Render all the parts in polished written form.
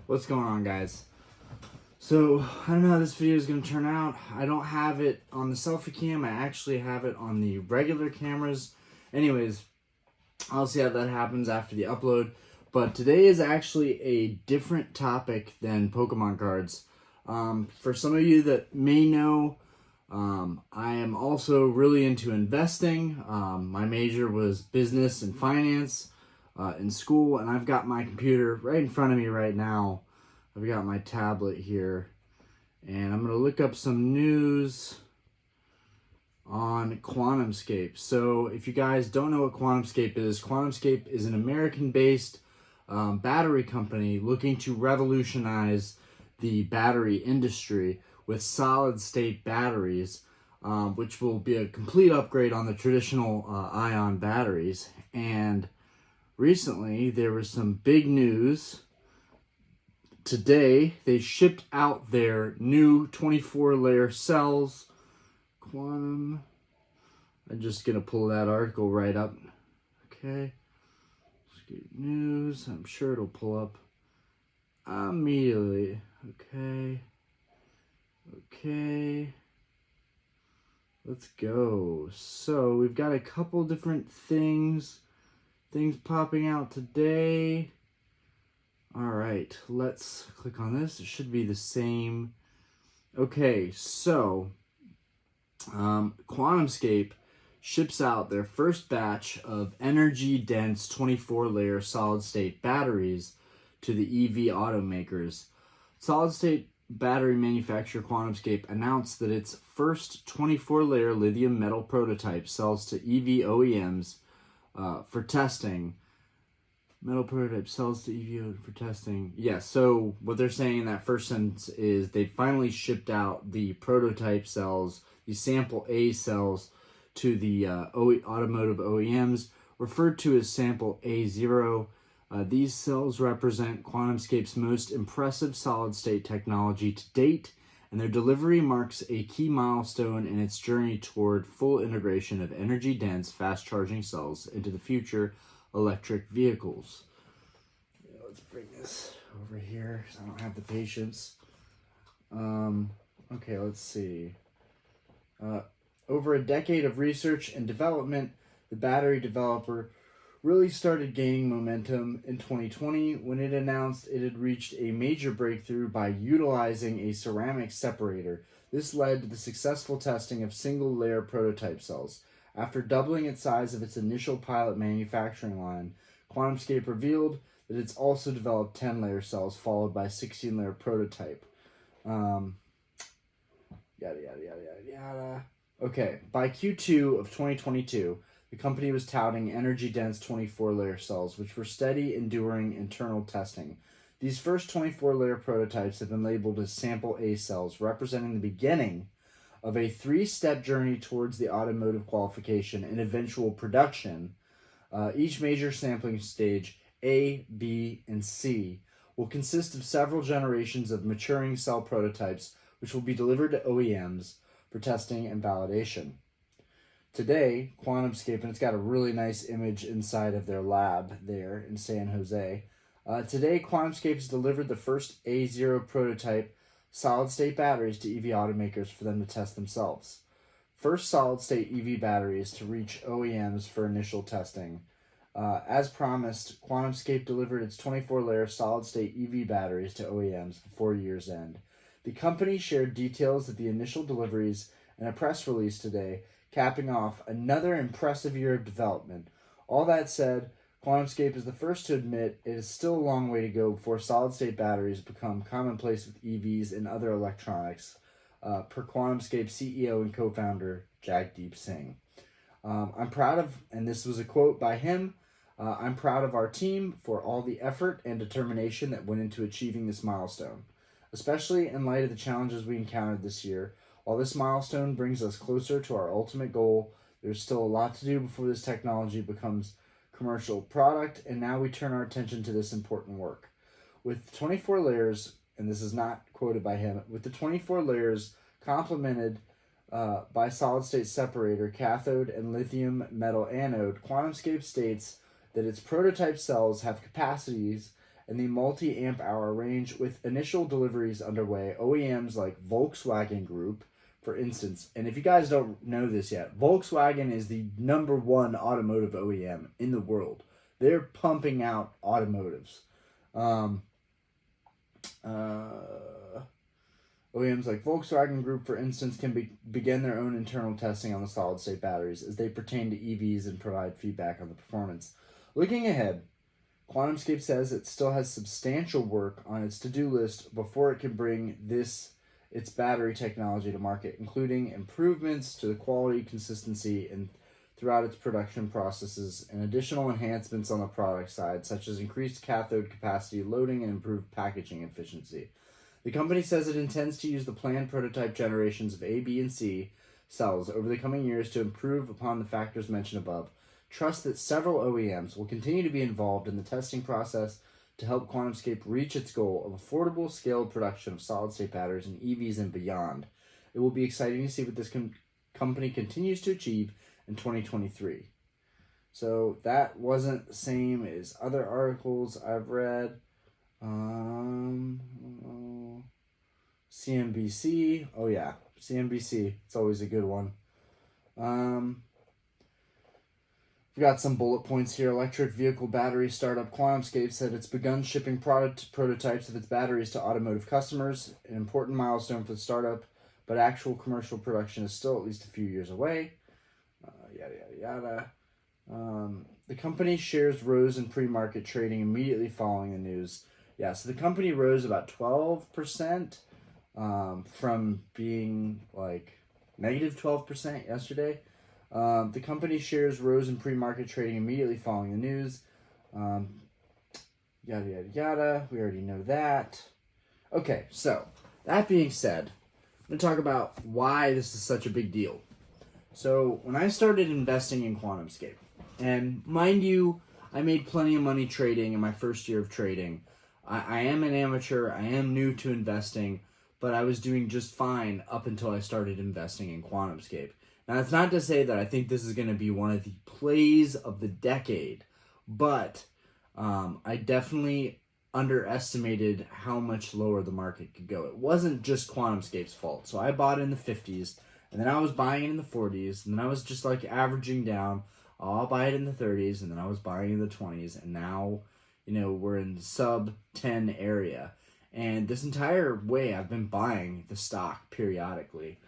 What's going on, guys? So, I don't know how this video is going to turn out. I don't have it on the selfie cam. I actually have it on the regular cameras. Anyways, I'll see how that happens after the upload. But today is actually a different topic than Pokemon cards. For some of you that may know, I am also really into investing. My major was business and finance in school, and I've got my computer right in front of me right now. I've got my tablet here, and I'm going to look up some news on Quantumscape. So if you guys don't know what Quantumscape is an American-based battery company looking to revolutionize the battery industry with solid-state batteries, which will be a complete upgrade on the traditional ion batteries. And recently, there was some big news. Today, they shipped out their new 24-layer cells. I'm just going to pull that article right up. Okay. News. I'm sure it'll pull up immediately. Okay. Let's go. So, we've got a couple different things popping out today. Alright, let's click on this. It should be the same. Okay, so Quantumscape ships out their first batch of energy-dense 24-layer solid-state batteries to the EV automakers. Solid-state battery manufacturer Quantumscape announced that its first 24-layer lithium metal prototype sells to EV OEMs for testing. Metal prototype sells to EV for testing. Yeah, so what they're saying in that first sentence is they finally shipped out the prototype cells, the sample A cells, to the automotive OEMs, referred to as sample A0. These cells represent Quantumscape's most impressive solid-state technology to date, and their delivery marks a key milestone in its journey toward full integration of energy-dense, fast-charging cells into the future electric vehicles. Let's bring this over here because I don't have the patience. Okay, let's see. Over a decade of research and development, the battery developer really started gaining momentum in 2020 when it announced it had reached a major breakthrough by utilizing a ceramic separator. This led to the successful testing of single-layer prototype cells. After doubling its size of its initial pilot manufacturing line, Quantumscape revealed that it's also developed 10-layer cells followed by 16-layer prototype. Yada, yada, yada, yada, yada. Okay, by Q2 of 2022, the company was touting energy-dense 24-layer cells, which were steady, enduring internal testing. These first 24-layer prototypes have been labeled as Sample A cells, representing the beginning of a three-step journey towards the automotive qualification and eventual production. Each major sampling stage, A, B, and C, will consist of several generations of maturing cell prototypes, which will be delivered to OEMs for testing and validation. Today, Quantumscape, and it's got a really nice image inside of their lab there in San Jose. Today, Quantumscape has delivered the first A0 prototype solid-state batteries to EV automakers for them to test themselves. First solid-state EV batteries to reach OEMs for initial testing. As promised, Quantumscape delivered its 24-layer solid-state EV batteries to OEMs before year's end. The company shared details of the initial deliveries in a press release today, capping off another impressive year of development. All that said, Quantumscape is the first to admit it is still a long way to go before solid-state batteries become commonplace with EVs and other electronics, per Quantumscape CEO and co-founder Jagdeep Singh. I'm proud of, and this was a quote by him, I'm proud of our team for all the effort and determination that went into achieving this milestone, especially in light of the challenges we encountered this year. While this milestone brings us closer to our ultimate goal, there's still a lot to do before this technology becomes commercial product, and now we turn our attention to this important work. With 24 layers, and this is not quoted by him, with the 24 layers complemented by solid-state separator, cathode, and lithium metal anode, Quantumscape states that its prototype cells have capacities and the multi-amp hour range, with initial deliveries underway. OEMs like Volkswagen Group, for instance, and if you guys don't know this yet, Volkswagen is the #1 automotive OEM in the world. They're pumping out automotives. OEMs like Volkswagen Group, for instance, can begin their own internal testing on the solid-state batteries as they pertain to EVs and provide feedback on the performance. Looking ahead, Quantumscape says it still has substantial work on its to-do list before it can bring its battery technology to market, including improvements to the quality, consistency, and throughout its production processes, and additional enhancements on the product side, such as increased cathode capacity, loading, and improved packaging efficiency. The company says it intends to use the planned prototype generations of A, B, and C cells over the coming years to improve upon the factors mentioned above. Trust that several OEMs will continue to be involved in the testing process to help Quantumscape reach its goal of affordable, scaled production of solid-state batteries in EVs and beyond. It will be exciting to see what this company continues to achieve in 2023. So that wasn't the same as other articles I've read. CNBC. Oh yeah, CNBC. It's always a good one. We've got some bullet points here. Electric vehicle battery startup Quantumscape said it's begun shipping prototypes of its batteries to automotive customers, an important milestone for the startup, but actual commercial production is still at least a few years away. Yada, yada, yada. The company shares rose in pre-market trading immediately following the news. Yeah, so the company rose about 12% from being like negative 12% yesterday. The company shares rose in pre-market trading immediately following the news. Yada, yada, yada. We already know that. Okay, so that being said, I'm going to talk about why this is such a big deal. So when I started investing in Quantumscape, and mind you, I made plenty of money trading in my first year of trading. I am an amateur. I am new to investing, but I was doing just fine up until I started investing in Quantumscape. Now, that's not to say that I think this is going to be one of the plays of the decade, but I definitely underestimated how much lower the market could go. It wasn't just Quantumscape's fault. So I bought in the 50s, and then I was buying it in the 40s, and then I was just like averaging down. I'll buy it in the 30s, and then I was buying in the 20s, and now, we're in the sub 10 area. And this entire way I've been buying the stock periodically.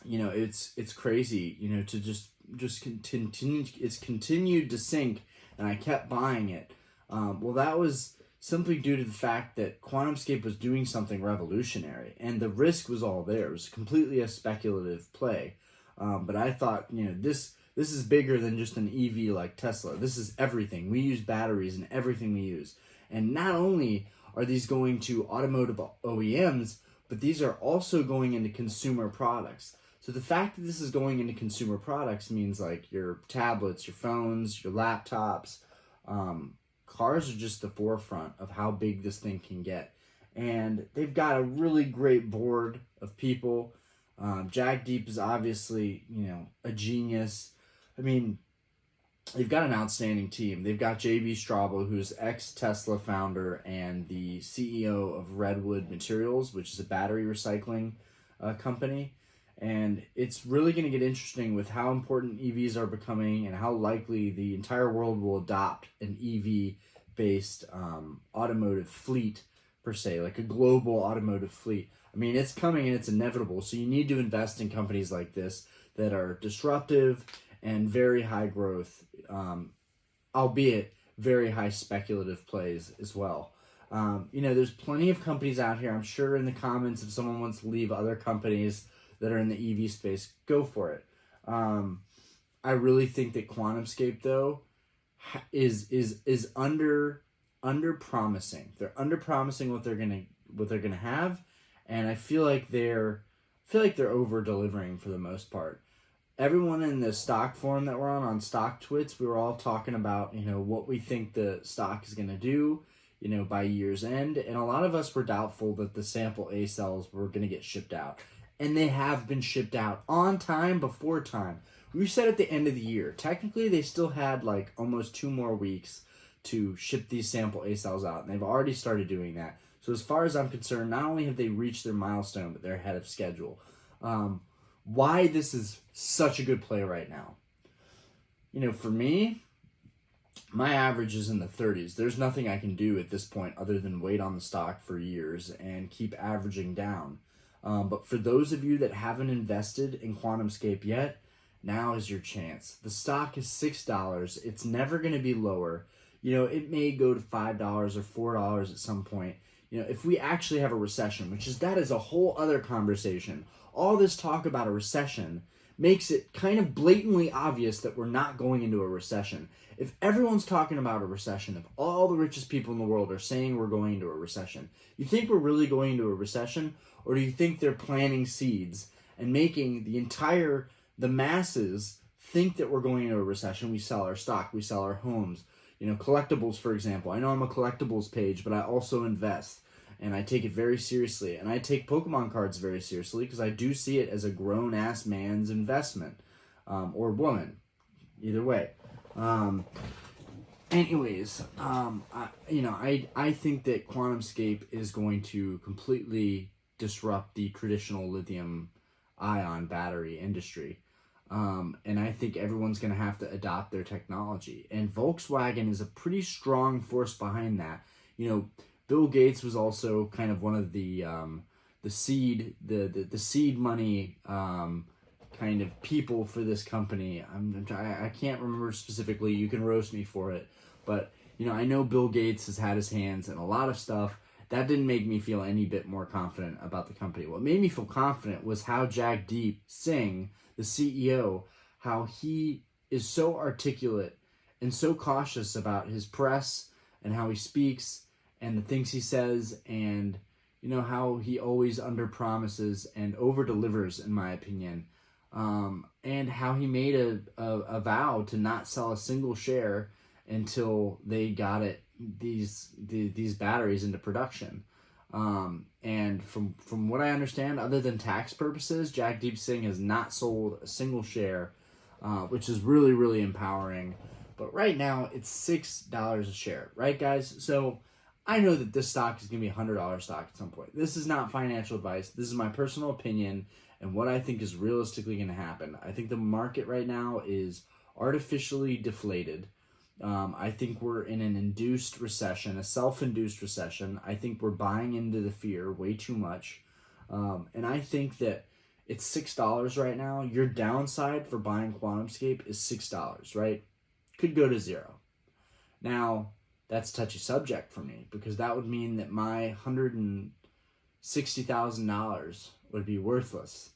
It's crazy, to just continue. It's continued to sink, and I kept buying it. Well, that was simply due to the fact that Quantumscape was doing something revolutionary, and the risk was all there. It was completely a speculative play. But I thought, this is bigger than just an EV like Tesla. This is everything. We use batteries in everything we use. And not only are these going to automotive OEMs, but these are also going into consumer products. So the fact that this is going into consumer products means like your tablets, your phones, your laptops. Cars are just the forefront of how big this thing can get. And they've got a really great board of people. Jagdeep is obviously, a genius. I mean, they've got an outstanding team. They've got J.B. Straubel, who's ex-Tesla founder and the CEO of Redwood Materials, which is a battery recycling company. And it's really going to get interesting with how important EVs are becoming and how likely the entire world will adopt an EV-based automotive fleet, per se, like a global automotive fleet. I mean, it's coming and it's inevitable. So you need to invest in companies like this that are disruptive and very high growth, albeit very high speculative plays as well. There's plenty of companies out here. I'm sure in the comments, if someone wants to leave other companies that are in the EV space, go for it. I really think that Quantumscape, though, is under promising. They're under promising what they're gonna have, and I feel like they're over delivering for the most part. Everyone in the stock forum that we're on Stock Twits, we were all talking about what we think the stock is gonna do, by year's end, and a lot of us were doubtful that the sample A cells were gonna get shipped out. And they have been shipped out on time, before time. We said at the end of the year. Technically, they still had like almost 2 more weeks to ship these sample A cells out, and they've already started doing that. So as far as I'm concerned, not only have they reached their milestone, but they're ahead of schedule. Why this is such a good play right now. For me, my average is in the 30s. There's nothing I can do at this point other than wait on the stock for years and keep averaging down. But for those of you that haven't invested in Quantumscape yet, now is your chance. The stock is $6. It's never going to be lower. It may go to $5 or $4 at some point. If we actually have a recession, that is a whole other conversation. All this talk about a recession makes it kind of blatantly obvious that we're not going into a recession. If everyone's talking about a recession, if all the richest people in the world are saying we're going into a recession, you think we're really going into a recession? Or do you think they're planting seeds and making the masses think that we're going into a recession? We sell our stock, we sell our homes, collectibles, for example. I know I'm a collectibles page, but I also invest. And I take it very seriously. And I take Pokemon cards very seriously because I do see it as a grown-ass man's investment. Or woman. Either way. I think that Quantumscape is going to completely disrupt the traditional lithium-ion battery industry. And I think everyone's going to have to adopt their technology. And Volkswagen is a pretty strong force behind that. Bill Gates was also kind of one of the seed money kind of people for this company. I can't remember specifically. You can roast me for it, but I know Bill Gates has had his hands in a lot of stuff. That didn't make me feel any bit more confident about the company. What made me feel confident was how Jagdeep Singh, the CEO, how he is so articulate and so cautious about his press and how he speaks and the things he says, and how he always under promises and over delivers, in my opinion, and how he made a vow to not sell a single share until they got these batteries into production. And from what I understand, other than tax purposes, Jagdeep Singh has not sold a single share, which is really, really empowering. But right now, it's $6 a share, right, guys? So I know that this stock is going to be a $100 stock at some point. This is not financial advice. This is my personal opinion and what I think is realistically going to happen. I think the market right now is artificially deflated. I think we're in an induced recession, a self-induced recession. I think we're buying into the fear way too much. And I think that it's $6 right now. Your downside for buying Quantumscape is $6, right? Could go to zero. Now, that's a touchy subject for me because that would mean that my $160,000 would be worthless.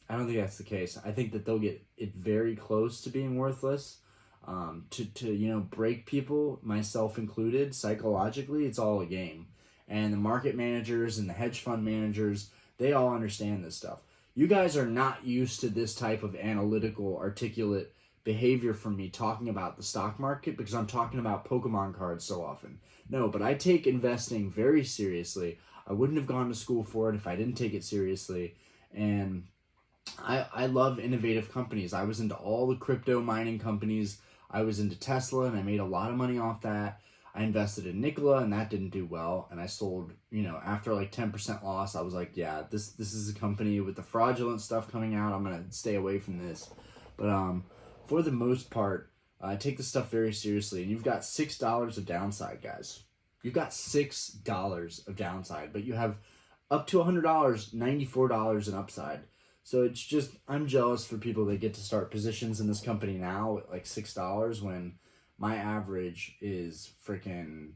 I don't think that's the case. I think that they'll get it very close to being worthless. To break people, myself included, psychologically, it's all a game. And the market managers and the hedge fund managers, they all understand this stuff. You guys are not used to this type of analytical, articulate behavior from me talking about the stock market because I'm talking about Pokemon cards so often. No, but I take investing very seriously. I wouldn't have gone to school for it if I didn't take it seriously. And I love innovative companies. I was into all the crypto mining companies. I was into Tesla and I made a lot of money off that. I invested in Nikola and that didn't do well. And I sold, after like 10% loss, I was like, yeah, this is a company with the fraudulent stuff coming out. I'm going to stay away from this. But for the most part, I take this stuff very seriously. And you've got $6 of downside, guys. You've got $6 of downside, but you have up to $100, $94 in upside. So it's just, I'm jealous for people that get to start positions in this company now at like $6 when my average is freaking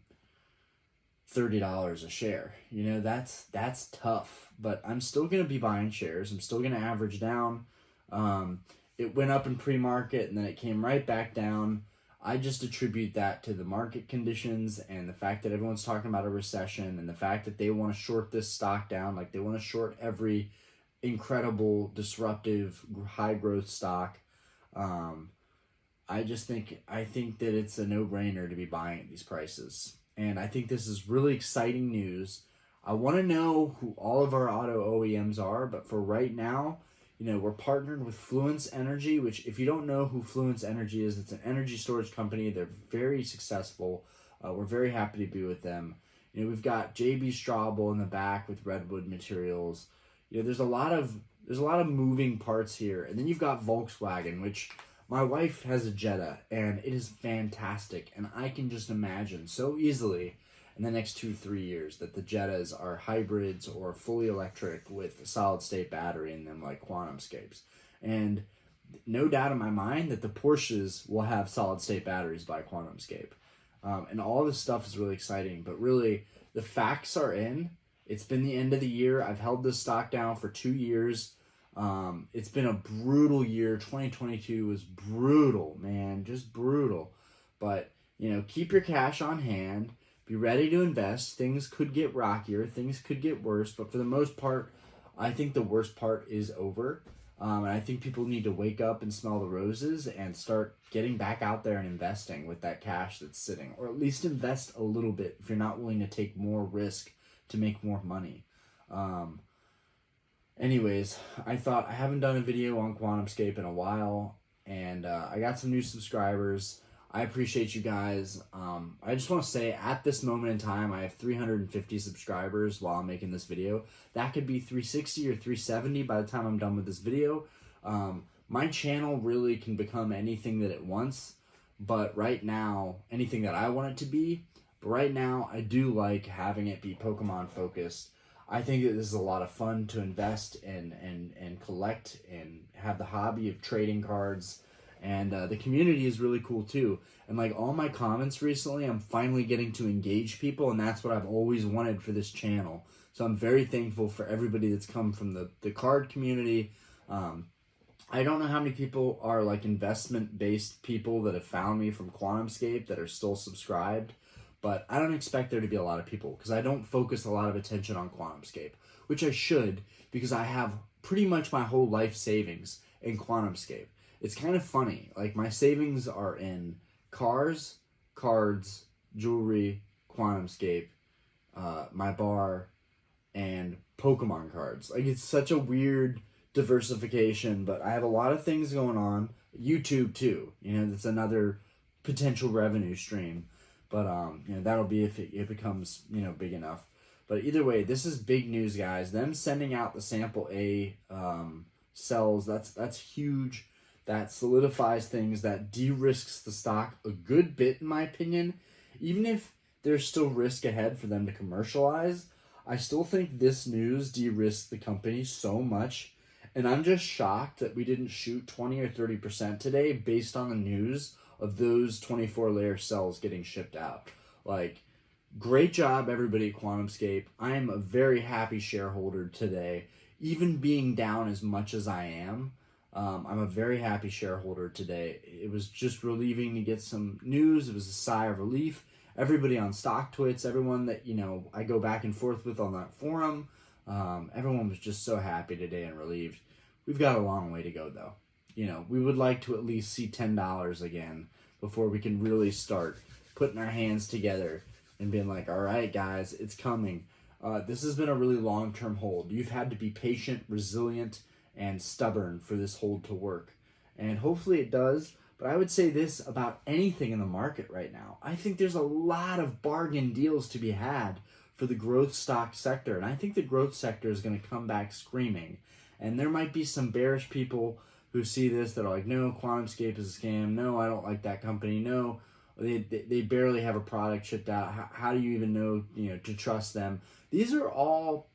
$30 a share. That's tough, but I'm still going to be buying shares. I'm still going to average down. It went up in pre-market and then it came right back down. I just attribute that to the market conditions and the fact that everyone's talking about a recession and the fact that they want to short this stock down. Like they want to short every incredible, disruptive, high growth stock. I think that it's a no-brainer to be buying at these prices. And I think this is really exciting news. I want to know who all of our auto OEMs are, but for right now, we're partnered with Fluence Energy, which if you don't know who Fluence Energy is, it's an energy storage company. They're very successful. We're very happy to be with them. You know, we've got JB Straubel in the back with Redwood Materials. You know, there's a lot of moving parts here. And then you've got Volkswagen, which my wife has a Jetta, and it is fantastic. And I can just imagine so easily in the next 2-3 years that the Jettas are hybrids or fully electric with a solid state battery in them, like Quantumscapes. And no doubt in my mind that the Porsches will have solid state batteries by Quantumscape. And all this stuff is really exciting, but really the facts are in. It's been the end of the year. I've held this stock down for 2 years. It's been a brutal year. 2022 was brutal, man, just brutal. But, you know, keep your cash on hand. Be ready to invest. Things could get rockier. Things could get worse. But for the most part, I think the worst part is over. And I think people need to wake up and smell the roses and start getting back out there and investing with that cash that's sitting. Or at least invest a little bit if you're not willing to take more risk to make more money. Anyways, I thought I haven't done a video on Quantumscape in a while. And I got some new subscribers. I appreciate you guys. I just want to say at this moment in time, I have 350 subscribers while I'm making this video. That could be 360 or 370 by the time I'm done with this video. My channel really can become anything that it wants, but right now, anything that I want it to be. But right now, I do like having it be Pokemon focused. I think that this is a lot of fun to invest and collect and have the hobby of trading cards. And the community is really cool too. And like all my comments recently, I'm finally getting to engage people, and that's what I've always wanted for this channel. So I'm very thankful for everybody that's come from the card community. I don't know how many people are like investment-based people that have found me from Quantumscape that are still subscribed, but I don't expect there to be a lot of people because I don't focus a lot of attention on Quantumscape, which I should because I have pretty much my whole life savings in Quantumscape. It's kind of funny. Like, my savings are in cars, cards, jewelry, Quantumscape, my bar, and Pokemon cards. Like, it's such a weird diversification, but I have a lot of things going on. YouTube, too. You know, that's another potential revenue stream. But, you know, that'll be if it becomes, you know, big enough. But either way, this is big news, guys. Them sending out the Sample A cells, that's huge. That solidifies things, that de-risks the stock a good bit, in my opinion. Even if there's still risk ahead for them to commercialize, I still think this news de-risks the company so much. And I'm just shocked that we didn't shoot 20 or 30% today based on the news of those 24-layer cells getting shipped out. Like, great job, everybody at Quantumscape. I am a very happy shareholder today, even being down as much as I am. I'm a very happy shareholder today. It was just relieving to get some news. It was a sigh of relief. Everybody on StockTwits, everyone that, you know, I go back and forth with on that forum, everyone was just so happy today and relieved. We've got a long way to go, though. You know, we would like to at least see $10 again before we can really start putting our hands together and being like, all right, guys, it's coming. This has been a really long-term hold. You've had to be patient, resilient, and stubborn for this hold to work. And hopefully it does. But I would say this about anything in the market right now. I think there's a lot of bargain deals to be had for the growth stock sector. And I think the growth sector is going to come back screaming. And there might be some bearish people who see this that are like, no, Quantumscape is a scam. No, I don't like that company. No, they barely have a product shipped out. How do you even know, you know, to trust them? These are all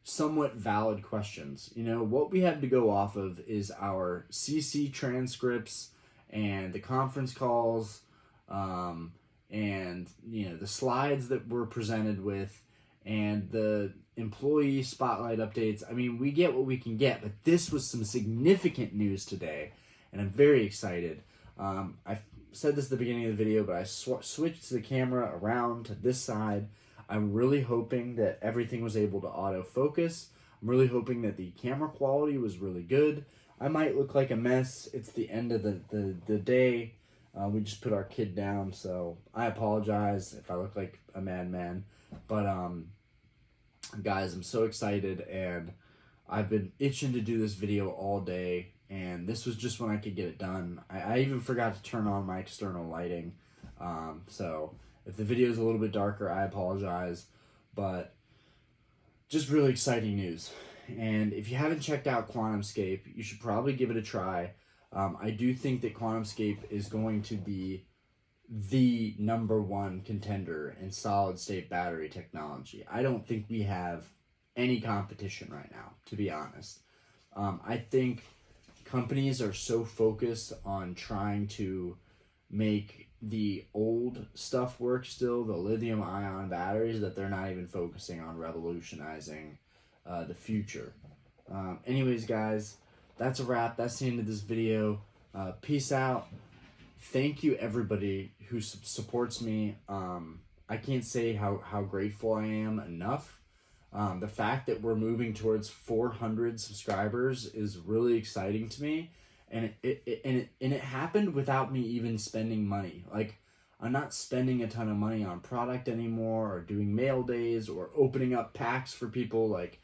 somewhat valid questions. You know, what we have to go off of is our CC transcripts and the conference calls, and, you know, the slides that we're presented with and the employee spotlight updates. I mean, we get what we can get, but this was some significant news today, and I'm very excited. I said this at the beginning of the video, but I switched the camera around to this side. I'm really hoping that everything was able to autofocus. I'm really hoping that the camera quality was really good. I might look like a mess. It's the end of the day. We just put our kid down, so I apologize if I look like a madman. But, guys, I'm so excited, and I've been itching to do this video all day, and this was just when I could get it done. I even forgot to turn on my external lighting. So If the video is a little bit darker, I apologize, but just really exciting news. And if you haven't checked out Quantumscape, you should probably give it a try. I do think that Quantumscape is going to be the #1 contender in solid state battery technology. I don't think we have any competition right now, to be honest. I think companies are so focused on trying to make the old stuff work still, the lithium ion batteries, that they're not even focusing on revolutionizing the future. Anyways, guys, that's a wrap. That's the end of this video. Peace out. Thank you, everybody who supports me. I can't say how grateful I am enough. The fact that we're moving towards 400 subscribers is really exciting to me, and it happened without me even spending money. Like, I'm not spending a ton of money on product anymore, or doing mail days, or opening up packs for people. Like,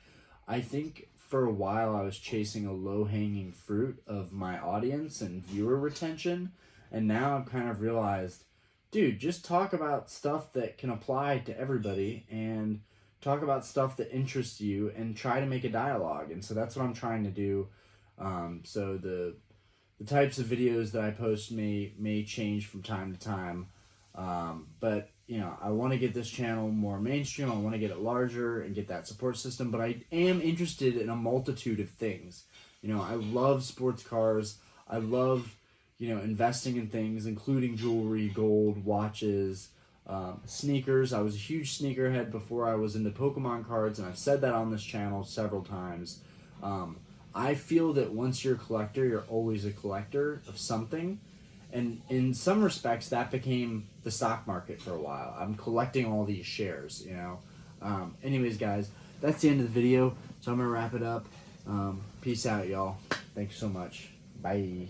I think for a while I was chasing a low-hanging fruit of my audience and viewer retention, and now I've kind of realized, dude, just talk about stuff that can apply to everybody, and talk about stuff that interests you, and try to make a dialogue. And so that's what I'm trying to do. So the types of videos that I post may change from time to time, but you know, I want to get this channel more mainstream. I want to get it larger and get that support system, but I am interested in a multitude of things. You know, I love sports cars. I love, you know, investing in things, including jewelry, gold, watches, sneakers. I was a huge sneakerhead before I was into Pokemon cards, and I've said that on this channel several times. I feel that once you're a collector, you're always a collector of something. And in some respects, that became the stock market for a while. I'm collecting all these shares, you know. Anyways, guys, that's the end of the video. So I'm going to wrap it up. Peace out, y'all. Thanks so much. Bye.